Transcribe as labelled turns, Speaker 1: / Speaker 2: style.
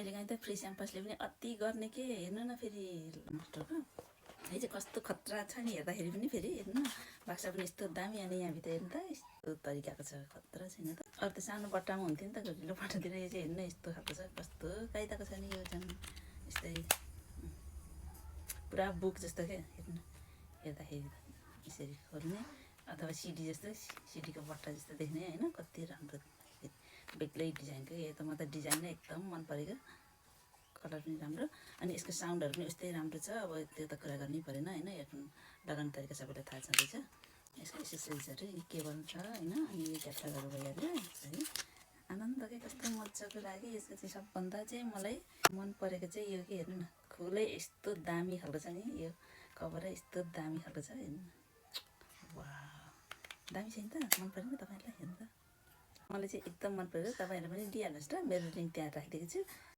Speaker 1: कहिलेकाहीँ त फ्री स्याम्पसले पनि अति गर्ने के हेर्नु न फेरि मास्टरको यो चाहिँ कस्तो खतरा छ नि हेर्दाखेरि पनि फेरि हेर्नु न बाक्सा पनि यस्तो दामी अनि यहाँभित्र हेर्नु त यस्तो तरिकाको छ खतरा छैन त अरू त सानो बट्टामा हुन्थ्यो नि त ढिलो बट्टातिर यो चाहिँ हेर्नु यस्तो खालको छ कस्तो कायदाको छ नि यो झन् यस्तै पुरा बुक जस्तो क्या हेर्नु हेर्दाखेरि यसरी खोल्ने अथवा सिडी जस्तो सिडीको बट्टा जस्तो देख्ने होइन कति राम्रो बेग्लै डिजाइनको यो त म त डिजाइन एकदम मन परेको कलर पनि राम्रो अनि यसको साउन्डहरू पनि उस्तै राम्रो छ अब त्यो त कुरा गर्नै परेन होइन हेडफोन लगाउने तरिका सबैलाई थाहा छँदैछ यसको एसेसरिजहरू केबल छ होइन अनि यो क्याप्चरहरू भइहाल्यो है आनन्दकै कस्तो मजाको लाग्यो यसको चाहिँ सबभन्दा चाहिँ मलाई मन परेको चाहिँ यो के हेर्नु न खुलै यस्तो दामी खालको छ नि यो कभर यस्तो दामी खालको छ हेर्नु वाह दामी छ नि त मन पऱ्यो नि तपाईँहरूलाई हेर्नु त मलाई चाहिँ एकदम मन पऱ्यो तपाईँहरू पनि दिइहाल्नुहोस् त मेरो लिङ्क त्यहाँ राखिदिएको छु